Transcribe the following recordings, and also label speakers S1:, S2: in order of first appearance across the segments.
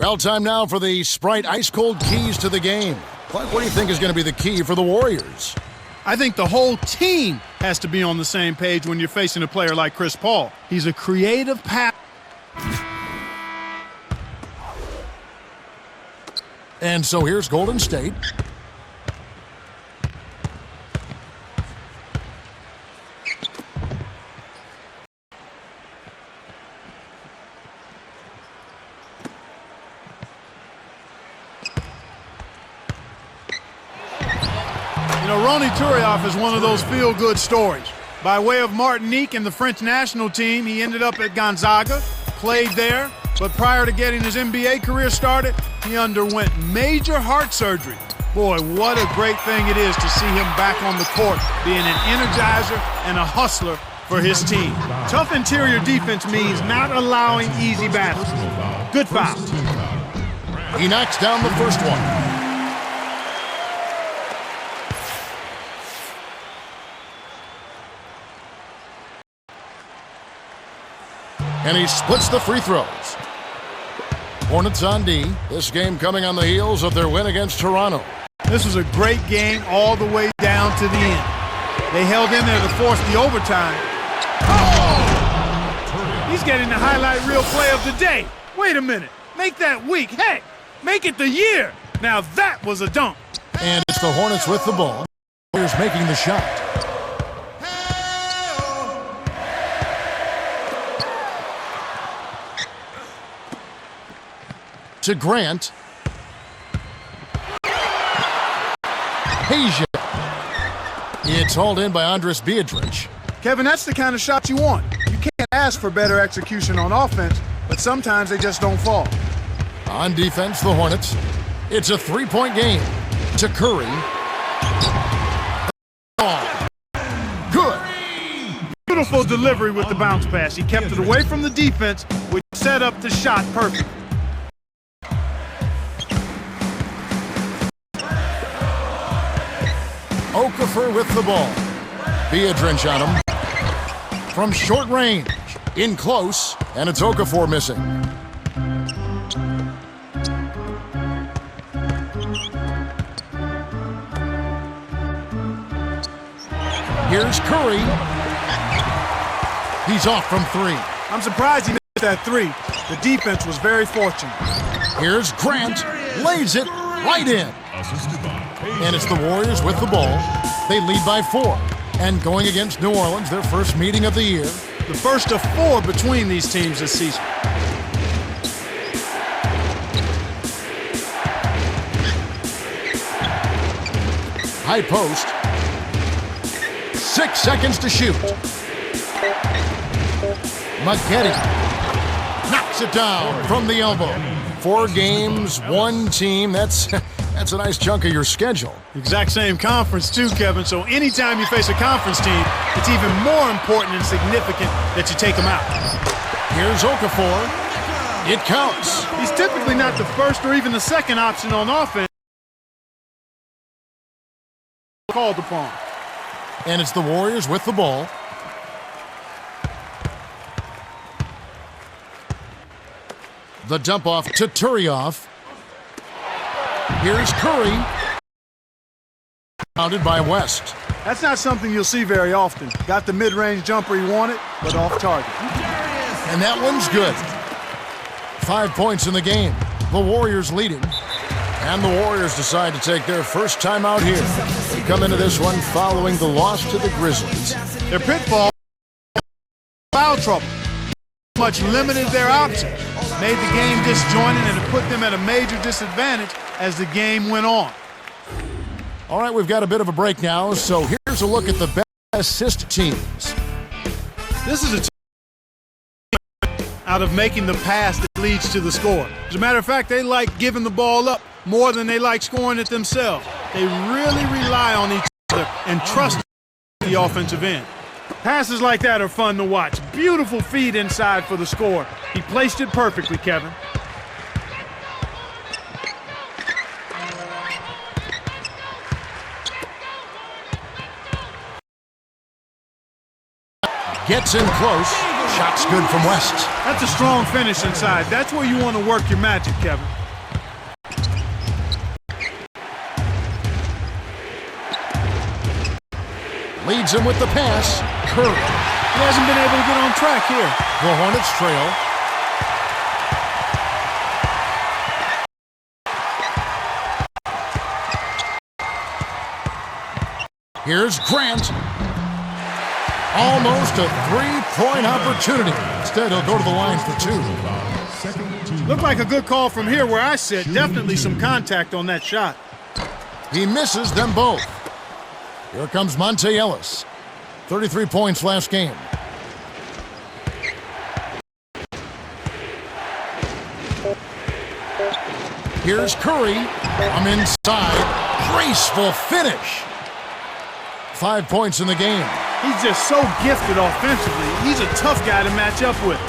S1: Well, time now for the Sprite Ice Cold keys to the game. Clark, what do you think is going to be the key for the Warriors?
S2: I think the whole team has to be on the same page when you're facing a player like Chris Paul. He's a creative passer.
S1: And so here's Golden State.
S2: You know, Ronny Turiaf is one of those feel-good stories. By way of Martinique and the French national team, he ended up at Gonzaga, played there, but prior to getting his NBA career started, he underwent major heart surgery. Boy, what a great thing it is to see him back on the court, being an energizer and a hustler for his team. Tough interior defense means not allowing easy baskets. Good foul.
S1: He knocks down the first one. And he splits the free throws. Hornets on D. This game coming on the heels of their win against Toronto.
S2: This was a great game all the way down to the end. They held in there to force the overtime. Oh! He's getting the highlight reel play of the day. Wait a minute. Make that week. Heck, make it the year. Now that was a dunk.
S1: And it's the Hornets with the ball. Here's making the shot. To Grant. Asia. It's hauled in by Andres Beatrice.
S2: Kevin, that's the kind of shot you want. You can't ask for better execution on offense, but sometimes they just don't fall.
S1: On defense, the Hornets. It's a three-point game. To Curry. Oh. Good.
S2: Beautiful delivery with the bounce pass. He kept it away from the defense, which set up the shot perfect.
S1: Okafor with the ball. Beatrice on him. From short range. In close. And it's Okafor missing. Here's Curry. He's off from three.
S2: I'm surprised he missed that three. The defense was very fortunate.
S1: Here's Grant. Lays it right in. And it's the Warriors with the ball. They lead by 4. And going against New Orleans, their first meeting of the year.
S2: The first of 4 between these teams this season.
S1: High post. 6 seconds to shoot. McGetty knocks it down from the elbow. 4 games, 1 team. That's a nice chunk of your schedule.
S2: Exact same conference too, Kevin. So anytime you face a conference team, it's even more important and significant that you take them out.
S1: Here's Okafor. It counts.
S2: He's typically not the first or even the second option on offense. Called upon.
S1: And it's the Warriors with the ball. The dump off to Turiaf. Here's Curry. Pounded by West.
S2: That's not something you'll see very often. Got the mid-range jumper he wanted, but off target.
S1: And that one's good. 5 points in the game. The Warriors leading. And the Warriors decide to take their first time out here. They come into this one following the loss to the Grizzlies.
S2: Their pitfall, foul trouble. Much limited their options. Made the game disjointed and it put them at a major disadvantage as the game went on.
S1: All right, we've got a bit of a break now, so here's a look at the best assist teams.
S2: This is a team out of making the pass that leads to the score. As a matter of fact, they like giving the ball up more than they like scoring it themselves. They really rely on each other and trust the offensive end. Passes like that are fun to watch. Beautiful feed inside for the score. He placed it perfectly, Kevin.
S1: Gets in close. Shot's good from West.
S2: That's a strong finish inside. That's where you want to work your magic, Kevin.
S1: Leads him with the pass. Curry.
S2: He hasn't been able to get on track here.
S1: The Hornets trail. Here's Grant. Almost a three-point opportunity. Instead, he'll go to the line for two.
S2: Looked like a good call from here where I sit. Definitely some contact on that shot.
S1: He misses them both. Here comes Monte Ellis. 33 points last game. Here's Curry. From inside. Graceful finish. 5 points in the game.
S2: He's just so gifted offensively. He's a tough guy to match up with.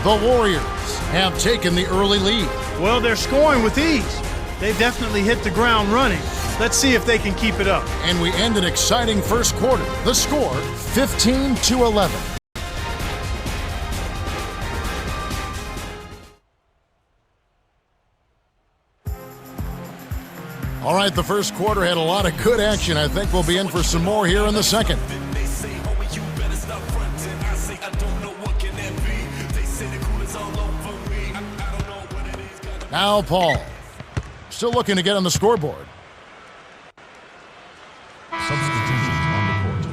S1: The Warriors have taken the early lead.
S2: Well, they're scoring with ease. They definitely hit the ground running. Let's see if they can keep it up.
S1: And we end an exciting first quarter. The score, 15-11. All right, the first quarter had a lot of good action. I think we'll be in for some more here in the second. Now Paul, still looking to get on the scoreboard.
S3: Substitutions on the court.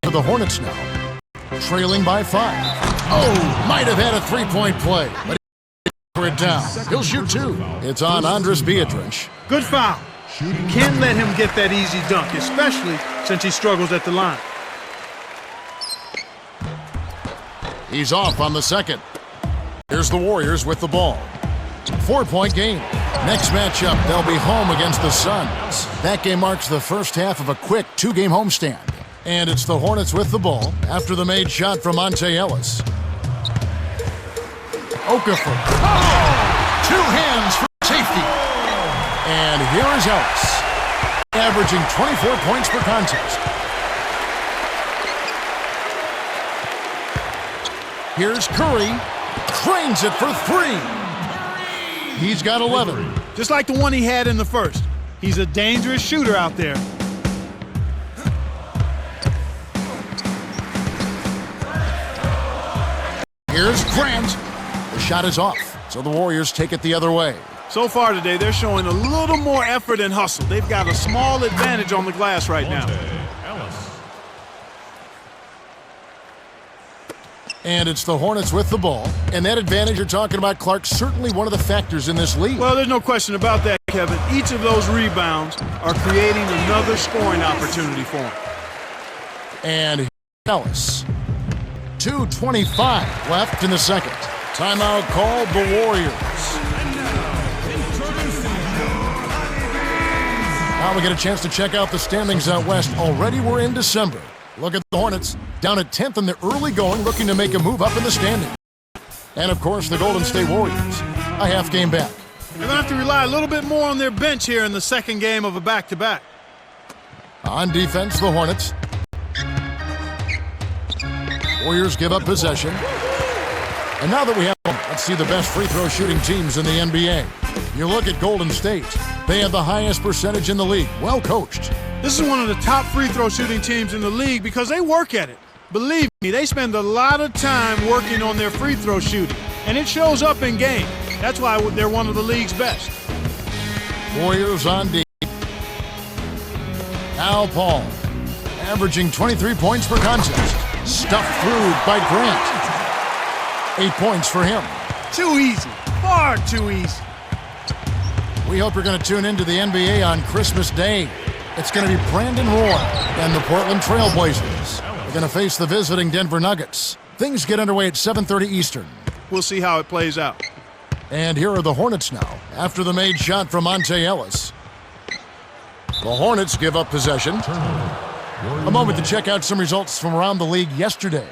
S1: For the Hornets now, trailing by 5. Oh, might have had a three-point play, but he it down. He'll shoot two. It's on Andres Beatrice.
S2: Good foul. You can't let him get that easy dunk, especially since he struggles at the line.
S1: He's off on the second. Here's the Warriors with the ball. 4-point game. Next matchup, they'll be home against the Suns. That game marks the first half of a quick two-game homestand. And it's the Hornets with the ball after the made shot from Monte Ellis. Okafor. Oh! 2 hands for safety. And here is Ellis, averaging 24 points per contest. Here's Curry. Drains it for 3. He's got 11.
S2: Just like the one he had in the first. He's a dangerous shooter out there.
S1: Here's Grant. The shot is off, so the Warriors take it the other way.
S2: So far today, they're showing a little more effort and hustle. They've got a small advantage on the glass right now.
S1: And it's the Hornets with the ball. And that advantage you're talking about, Clark, certainly one of the factors in this league.
S2: Well, there's no question about that, Kevin. Each of those rebounds are creating another scoring opportunity for him.
S1: And Ellis. 2:25 left in the second. Timeout called the Warriors. Now we get a chance to check out the standings out west. Already we're in December. Look at the Hornets, down at 10th in the early going, looking to make a move up in the standings. And, of course, the Golden State Warriors, a half game back.
S2: They're going to have to rely a little bit more on their bench here in the second game of a back-to-back.
S1: On defense, the Hornets. Warriors give up possession. And now that we have them, let's see the best free throw shooting teams in the NBA. You look at Golden State. They have the highest percentage in the league. Well coached.
S2: This is one of the top free throw shooting teams in the league because they work at it. Believe me, they spend a lot of time working on their free throw shooting, and it shows up in game. That's why they're one of the league's best.
S1: Warriors on D. Al Paul, averaging 23 points per contest. Stuffed through by Grant. 8 points for him.
S2: Too easy. Far too easy.
S1: We hope you're going to tune into the NBA on Christmas Day. It's going to be Brandon Roy and the Portland Trail Blazers. They're going to face the visiting Denver Nuggets. Things get underway at 7:30 Eastern.
S2: We'll see how it plays out.
S1: And here are the Hornets now, after the made shot from Monte Ellis. The Hornets give up possession. A moment to check out some results from around the league yesterday.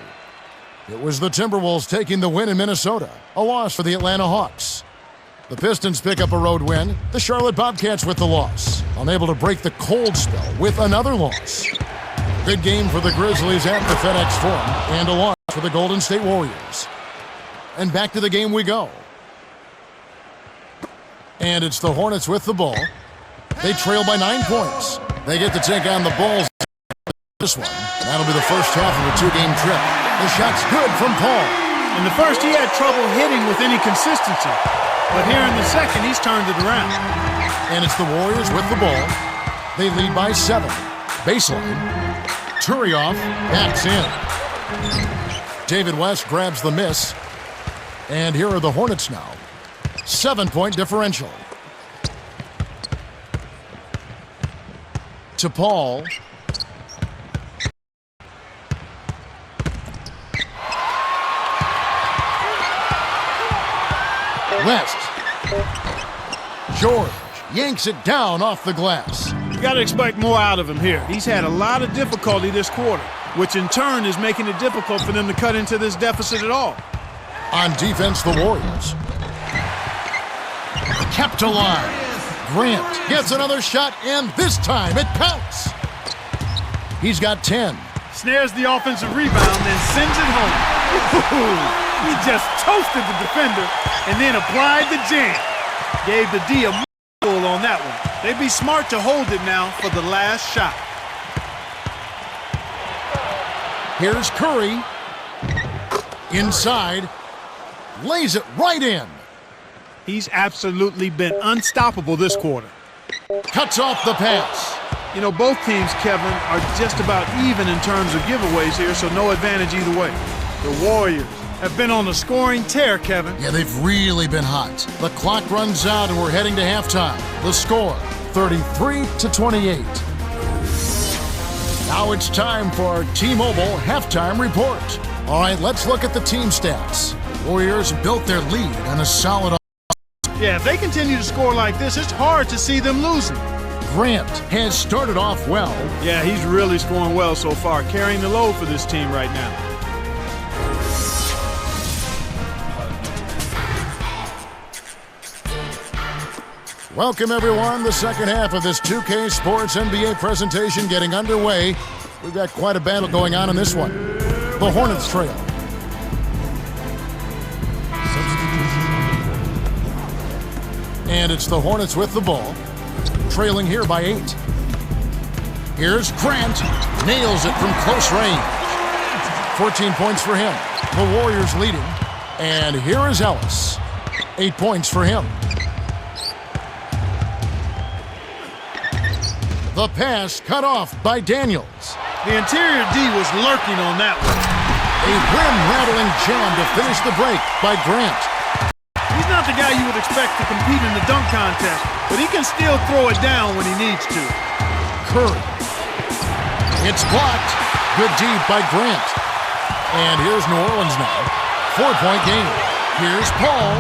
S1: It was the Timberwolves taking the win in Minnesota, a loss for the Atlanta Hawks. The Pistons pick up a road win. The Charlotte Bobcats with the loss. Unable to break the cold spell with another loss. Big game for the Grizzlies at the FedEx Forum and a loss for the Golden State Warriors. And back to the game we go. And it's the Hornets with the ball. They trail by 9 points. They get to take on the Bulls this one. That'll be the first half of a 2-game trip. The shot's good from Paul.
S2: In the first, he had trouble hitting with any consistency. But here in the second, he's turned it around.
S1: And it's the Warriors with the ball. They lead by 7. Baseline. Turioff backs in. David West grabs the miss. And here are the Hornets now. 7-point differential. To Paul. West. George yanks it down off the glass.
S2: You got to expect more out of him here. He's had a lot of difficulty this quarter, which in turn is making it difficult for them to cut into this deficit at all.
S1: On defense, the Warriors. Kept alive. Grant gets another shot, and this time it counts. He's got 10.
S2: Snares the offensive rebound, then sends it home. He just toasted the defender and then applied the jam. Gave the D a pull on that one. They'd be smart to hold it now for the last shot.
S1: Here's Curry. Inside. Lays it right in.
S2: He's absolutely been unstoppable this quarter.
S1: Cuts off the pass.
S2: You know, both teams, Kevin, are just about even in terms of giveaways here, so no advantage either way. The Warriors have been on a scoring tear, Kevin.
S1: Yeah, they've really been hot. The clock runs out and we're heading to halftime. The score, 33-28. Now it's time for our T-Mobile halftime report. All right, let's look at the team stats. Warriors built their lead on a solid.
S2: Yeah, if they continue to score like this, it's hard to see them losing.
S1: Grant has started off well.
S2: Yeah, he's really scoring well so far, carrying the load for this team right now.
S1: Welcome, everyone. The second half of this 2K Sports NBA presentation getting underway. We've got quite a battle going on in this one. The Hornets trail. And it's the Hornets with the ball, trailing here by 8. Here's Grant. Nails it from close range. 14 points for him. The Warriors leading. And here is Ellis. 8 points for him. The pass cut off by Daniels.
S2: The interior D was lurking on that one.
S1: A rim-rattling jam to finish the break by Grant.
S2: He's not the guy you would expect to compete in the dunk contest, but he can still throw it down when he needs to.
S1: Curry. It's blocked. Good D by Grant. And here's New Orleans now. 4-point game. Here's Paul.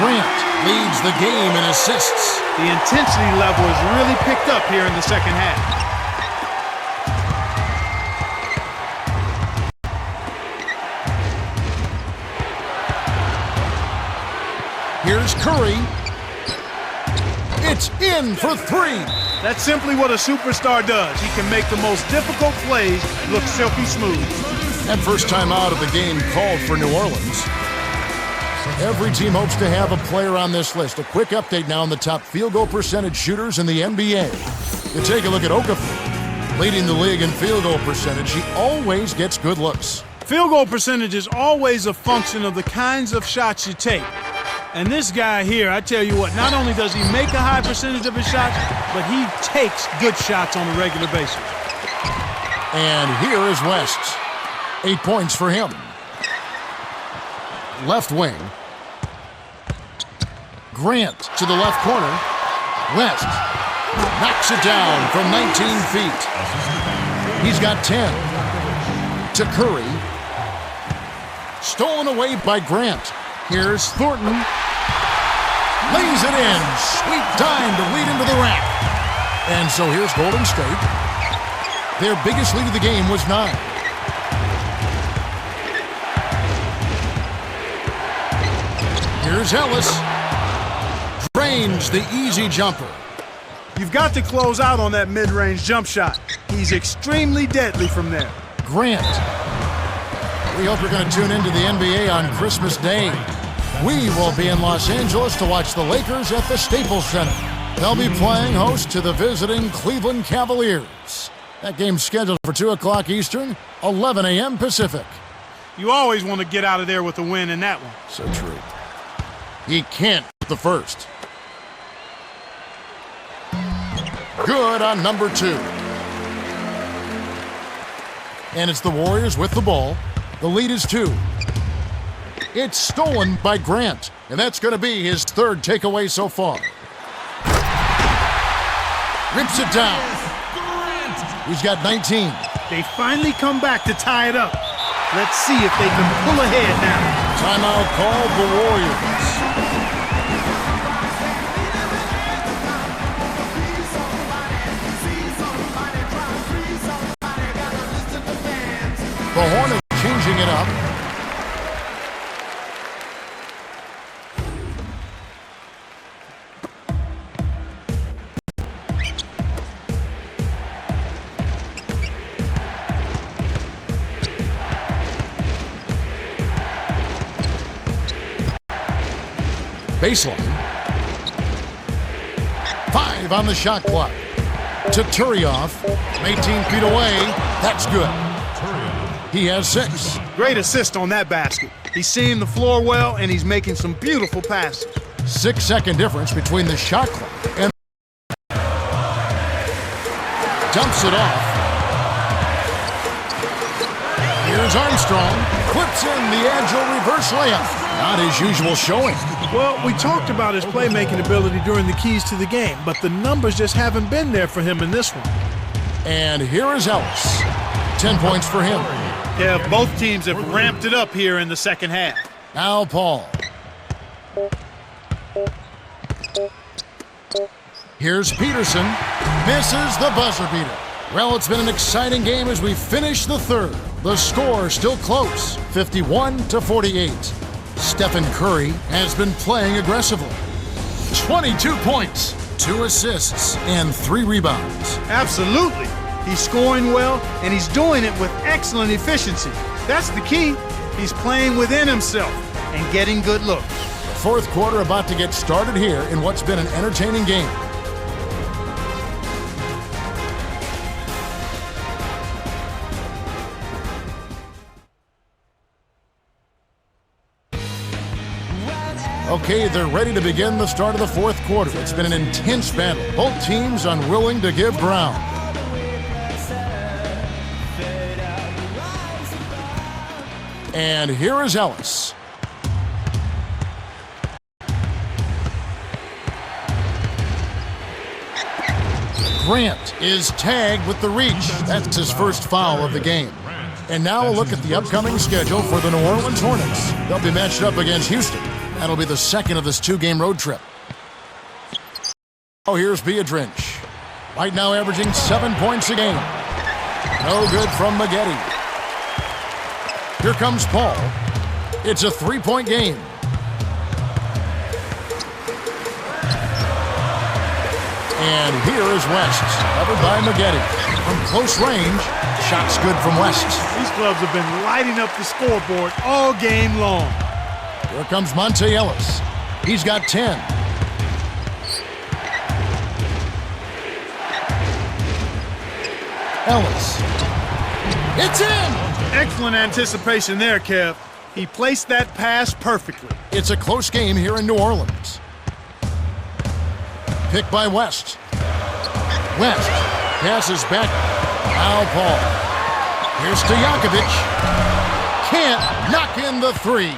S1: Grant leads the game in assists.
S2: The intensity level has really picked up here in the second half.
S1: Here's Curry. It's in for 3.
S2: That's simply what a superstar does. He can make the most difficult plays look silky smooth.
S1: And first time out of the game called for New Orleans. Every team hopes to have a player on this list. A quick update now on the top field goal percentage shooters in the NBA. You take a look at Okafor, leading the league in field goal percentage. He always gets good looks.
S2: Field goal percentage is always a function of the kinds of shots you take. And this guy here, I tell you what, not only does he make a high percentage of his shots, but he takes good shots on a regular basis.
S1: And here is West. 8 points for him. Left wing. Grant to the left corner. West knocks it down from 19 feet. He's got 10. To Curry. Stolen away by Grant. Here's Thornton. Lays it in. Sweet dime to lead into the rack. And so here's Golden State. Their biggest lead of the game was 9. Here's Here's Ellis. Drains the easy jumper.
S2: You've got to close out on that mid-range jump shot. He's extremely deadly from there.
S1: Grant. We hope you're going to tune into the NBA on Christmas Day. We will be in Los Angeles to watch the Lakers at the Staples Center. They'll be playing host to the visiting Cleveland Cavaliers. That game's scheduled for 2 o'clock Eastern, 11 a.m. Pacific.
S2: You always want to get out of there with a win in that one.
S1: So true. He can't hit the first. Good on number 2. And it's the Warriors with the ball. The lead is 2. It's stolen by Grant, and that's going to be his 3rd takeaway so far. Rips it down. He's got 19.
S2: They finally come back to tie it up. Let's see if they can pull ahead now.
S1: Timeout called the Warriors. The Hornets changing it up. Baseline. 5 on the shot clock. To Turioff. 18 feet away. That's good. He has 6.
S2: Great assist on that basket. He's seeing the floor well, and he's making some beautiful passes.
S1: 6-second difference between the shot clock and dumps it off. Here's Armstrong. Puts in the agile reverse layup. Not his usual showing.
S2: Well, we talked about his playmaking ability during the keys to the game, but the numbers just haven't been there for him in this one.
S1: And here is Ellis. 10 points for him.
S2: Yeah, both teams have ramped it up here in the second half.
S1: Now Paul. Here's Peterson. Misses the buzzer beater. Well, it's been an exciting game as we finish the 3rd. The score still close, 51-48. Stephen Curry has been playing aggressively. 22 points, 2 assists, and 3 rebounds.
S2: Absolutely. He's scoring well, and he's doing it with excellent efficiency. That's the key. He's playing within himself and getting good looks.
S1: The 4th quarter about to get started here in what's been an entertaining game. Okay, they're ready to begin the start of the 4th quarter. It's been an intense battle. Both teams unwilling to give ground. And here is Ellis. Grant is tagged with the reach. That's his first foul of the game. And now a look at the upcoming schedule for the New Orleans Hornets. They'll be matched up against Houston. That'll be the 2nd of this 2-game road trip. Oh, here's Beadrinch. Right now averaging 7 points a game. No good from Maggette. Here comes Paul. It's a 3-point game. And here is West, covered by Maggette. From close range, shots good from West.
S2: These clubs have been lighting up the scoreboard all game long.
S1: Here comes Monte Ellis. He's got 10. Ellis. It's in!
S2: Excellent anticipation there, Kev. He placed that pass perfectly.
S1: It's a close game here in New Orleans. Picked by West. West passes back. Now Paul. Here's Stojakovic. Can't knock in the 3.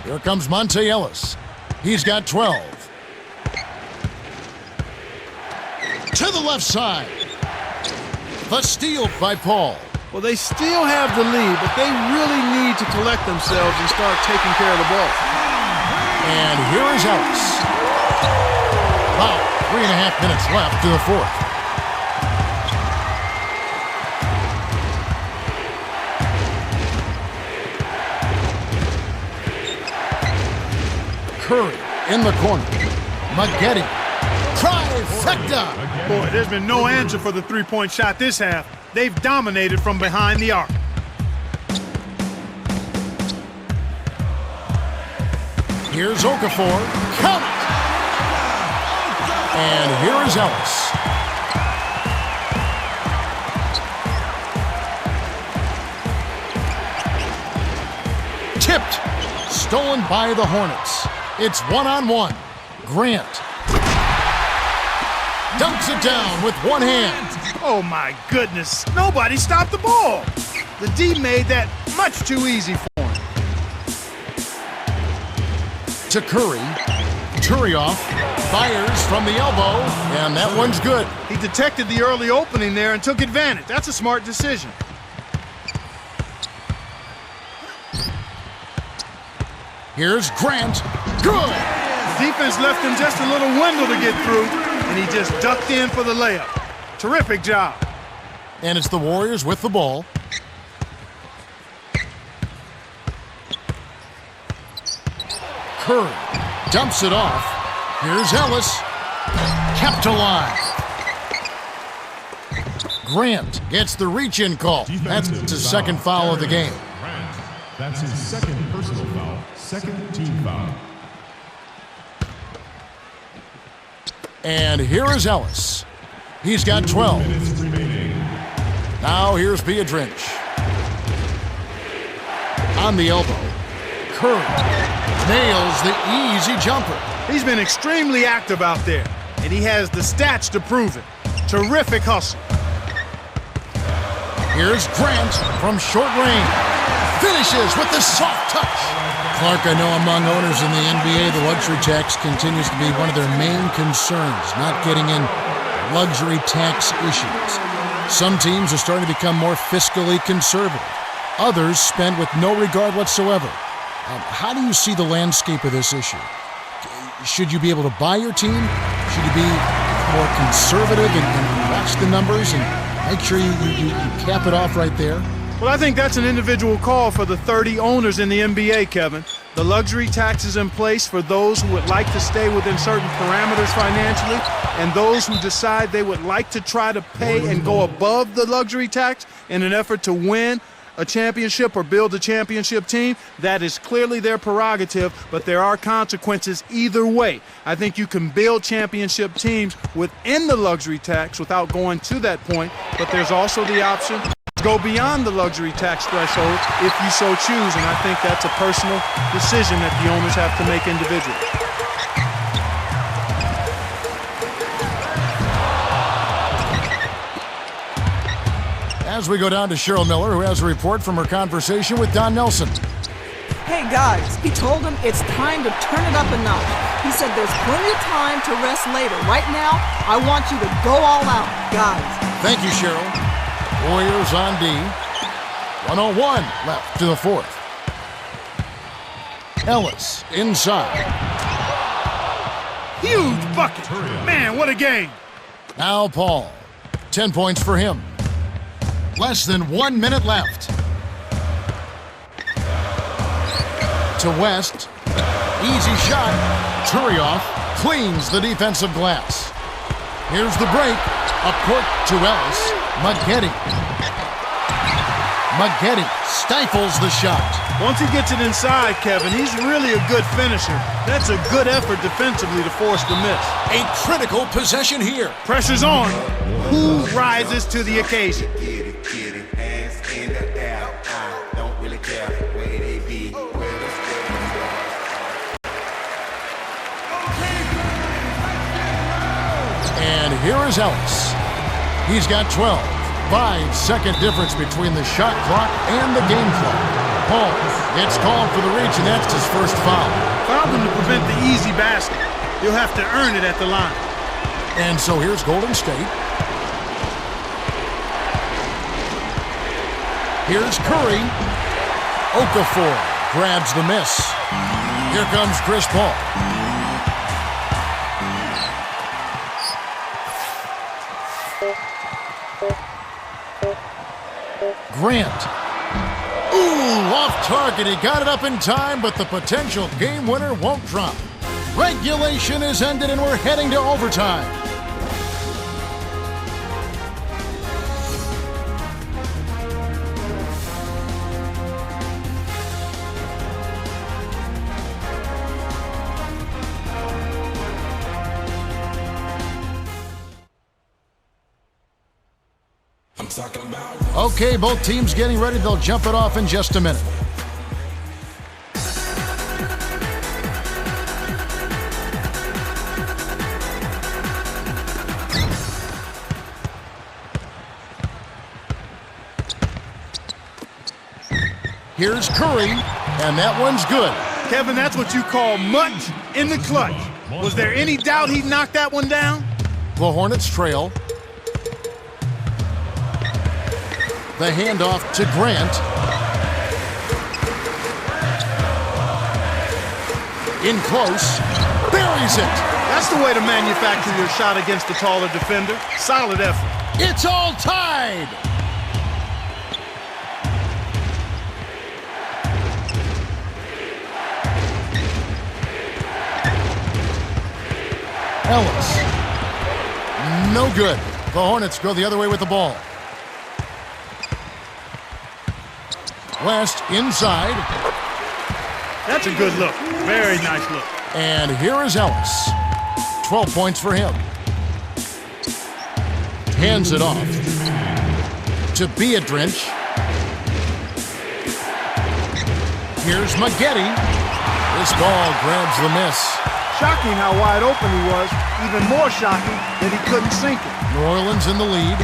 S1: Here comes Monte Ellis. He's got 12. To the left side. The steal by Paul.
S2: Well, they still have the lead, but they really need to collect themselves and start taking care of the ball.
S1: And here is Ellis. Wow, 3.5 minutes left to the 4th. Curry in the corner. Maggette. Trifecta.
S2: Boy, there's been no answer for the three-point shot this half. They've dominated from behind the arc.
S1: Here's Okafor. Count it. And here is Ellis. Tipped. Stolen by the Hornets. It's one-on-one. Grant. Dunks it down with one hand.
S2: Oh, my goodness. Nobody stopped the ball. The D made that much too easy for him.
S1: To Curry. Turioff fires from the elbow, and that one's good.
S2: He detected the early opening there and took advantage. That's a smart decision.
S1: Here's Grant. Good.
S2: Defense left him just a little window to get through, and he just ducked in for the layup. Terrific job.
S1: And it's the Warriors with the ball. Curry dumps it off. Here's Ellis. Kept alive. Grant gets the reach-in call. That's his second foul of the game.
S3: Grant. That's his second personal foul. Second team foul.
S1: And here is Ellis. He's got 12.
S3: Minutes remaining.
S1: Now here's Piedrinch. On the elbow. Curry nails the easy jumper.
S2: He's been extremely active out there, and he has the stats to prove it. Terrific hustle.
S1: Here's Grant from short range. Finishes with the soft touch. Clark, I know among owners in the NBA, the luxury tax continues to be one of their main concerns, not getting in luxury tax issues. Some teams are starting to become more fiscally conservative. Others spend with no regard whatsoever. How do you see the landscape of this issue? Should you be able to buy your team? Should you be more conservative and watch the numbers and make sure you cap it off right there?
S2: Well, I think that's an individual call for the 30 owners in the NBA, Kevin. The luxury tax is in place for those who would like to stay within certain parameters financially, and those who decide they would like to try to pay and go above the luxury tax in an effort to win a championship or build a championship team. That is clearly their prerogative, but there are consequences either way. I think you can build championship teams within the luxury tax without going to that point, but there's also the option to go beyond the luxury tax threshold if you so choose, and I think that's a personal decision that the owners have to make individually.
S1: As we go down to Cheryl Miller, who has a report from her conversation with Don Nelson.
S4: Hey guys, he told them it's time to turn it up a notch. He said there's plenty of time to rest later. Right now, I want you to go all out, guys.
S1: Thank you, Cheryl. Warriors on D. 1:01 left to the fourth. Ellis inside.
S2: Huge bucket. Man, what a game.
S1: Now Paul. 10 points for him. Less than 1 minute left. To West. Easy shot. Turioff cleans the defensive glass. Here's the break. Up court to Ellis. Maggette. Maggette stifles the shot.
S2: Once he gets it inside, Kevin, he's really a good finisher. That's a good effort defensively to force the miss.
S1: A critical possession here.
S2: Pressure's on. Who rises to the occasion?
S1: And here is Ellis. He's got 12. 5-second difference between the shot clock and the game clock. Paul gets called for the reach, and that's his first foul.
S2: Fouled him to prevent the easy basket. He'll have to earn it at the line.
S1: And so here's Golden State. Here's Curry. Okafor grabs the miss. Here comes Chris Paul. Grant. Ooh, off target. He got it up in time, but the potential game winner won't drop. Regulation is ended and we're heading to overtime. Okay, both teams getting ready. They'll jump it off in just a minute. Here's Curry, and that one's good.
S2: Kevin, that's what you call much in the clutch. Was there any doubt he'd knock that one down?
S1: The Hornets trail. The handoff to Grant. In close. Buries it.
S2: That's the way to manufacture your shot against the taller defender. Solid effort.
S1: It's all tied. Ellis. No good. The Hornets go the other way with the ball. West inside.
S2: That's a good look. Very nice look.
S1: And here is Ellis. 12 points for him. Hands it off to Beadrinch. Here's Maggette. This ball grabs the miss.
S2: Shocking how wide open he was. Even more shocking that he couldn't sink it.
S1: New Orleans in the lead.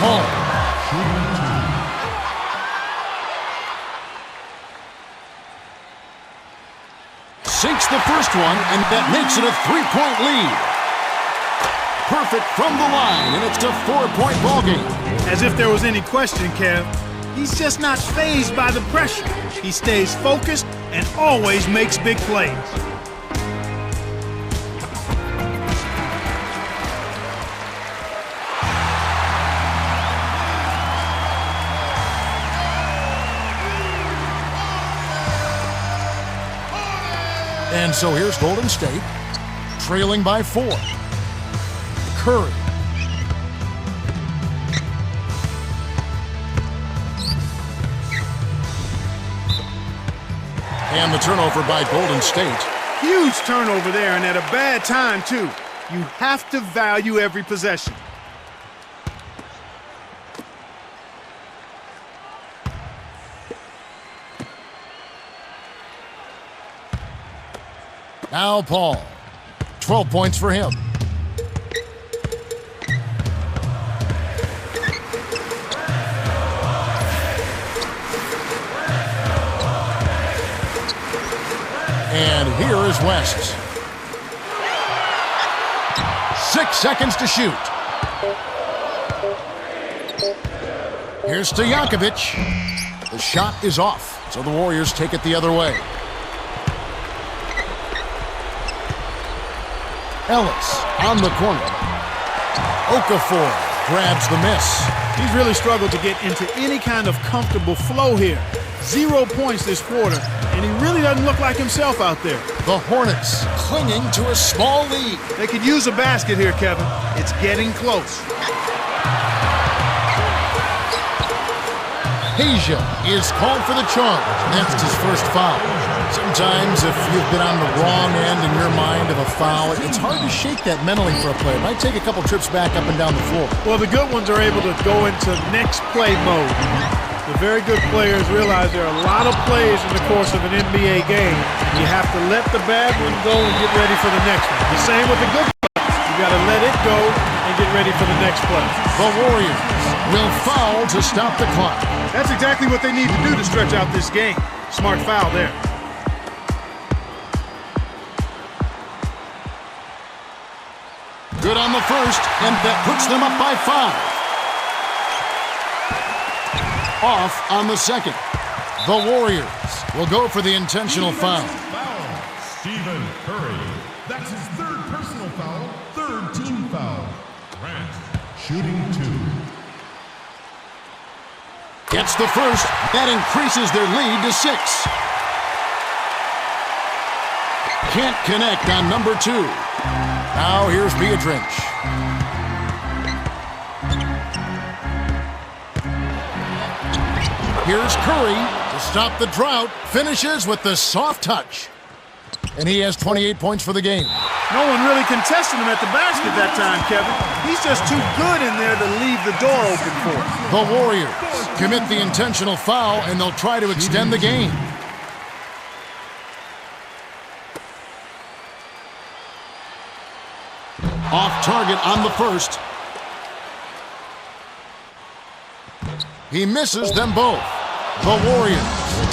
S1: Hall. Sinks the first one, and that makes it a 3-point lead. Perfect from the line, and it's a 4-point ballgame.
S2: As if there was any question, Kev. He's just not fazed by the pressure. He stays focused and always makes big plays.
S1: And so here's Golden State, trailing by 4. Curry. And the turnover by Golden State.
S2: Huge turnover there, and at a bad time, too. You have to value every possession.
S1: Now Paul. 12 points for him. And here is West. 6 seconds to shoot. Here's Stojakovic. The shot is off, so the Warriors take it the other way. Ellis on the corner. Okafor grabs the miss.
S2: He's really struggled to get into any kind of comfortable flow here. 0 points this quarter, and he really doesn't look like himself out there.
S1: The Hornets clinging to a small lead.
S2: They could use a basket here, Kevin. It's getting close.
S1: Asia is called for the charge. That's his first foul. Sometimes if you've been on the wrong end in your mind of a foul, it's hard to shake that mentally for a player. It might take a couple trips back up and down the floor.
S2: Well, the good ones are able to go into next play mode. The very good players realize there are a lot of plays in the course of an NBA game. You have to let the bad one go and get ready for the next one. The same with the good plays. You got to let it go and get ready for the next play.
S1: The Warriors will foul to stop the clock.
S2: That's exactly what they need to do to stretch out this game. Smart foul there.
S1: Good on the first, and that puts them up by 5. Off on the second. The Warriors will go for the intentional foul.
S3: Stephen Curry. That's his third personal foul, third team foul. Grant, shooting 2.
S1: Gets the first. That increases their lead to 6. Can't connect on number 2. Now here's Beatrice. Here's Curry to stop the drought. Finishes with the soft touch. And he has 28 points for the game.
S2: No one really contested him at the basket that time, Kevin. He's just too good in there to leave the door open for him.
S1: The Warriors commit the intentional foul, and they'll try to extend the game. Off target on the first. He misses them both. The Warriors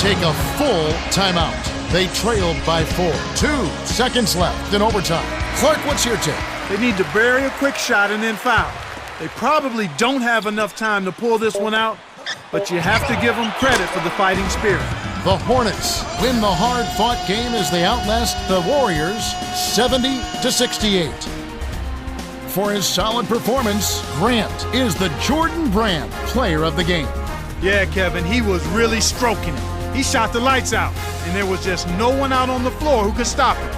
S1: take a full timeout. They trailed by 4. 2 seconds left in overtime. Clark, what's your take?
S2: They need to bury a quick shot and then foul. They probably don't have enough time to pull this one out, but you have to give them credit for the fighting spirit.
S1: The Hornets win the hard-fought game as they outlast the Warriors 70-68. For his solid performance, Grant is the Jordan Brand player of the game.
S2: Yeah, Kevin, he was really stroking it. He shot the lights out, and there was just no one out on the floor who could stop him.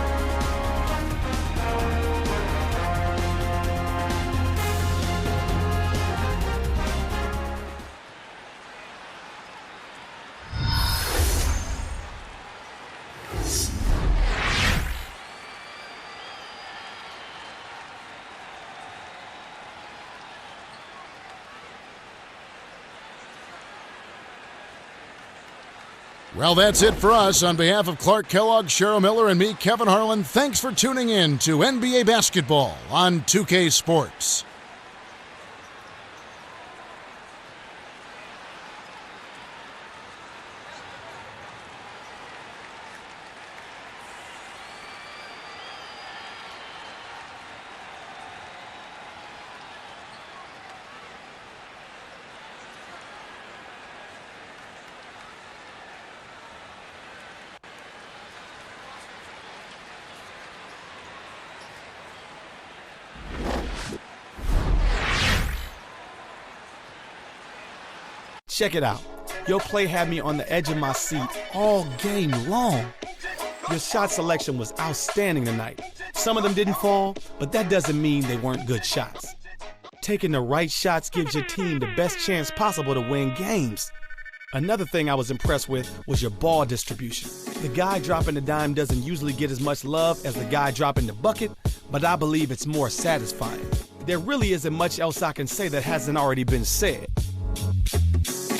S1: Well, that's it for us. On behalf of Clark Kellogg, Cheryl Miller, and me, Kevin Harlan, thanks for tuning in to NBA Basketball on 2K Sports.
S5: Check it out. Your play had me on the edge of my seat all game long. Your shot selection was outstanding tonight. Some of them didn't fall, but that doesn't mean they weren't good shots. Taking the right shots gives your team the best chance possible to win games. Another thing I was impressed with was your ball distribution. The guy dropping the dime doesn't usually get as much love as the guy dropping the bucket, but I believe it's more satisfying. There really isn't much else I can say that hasn't already been said.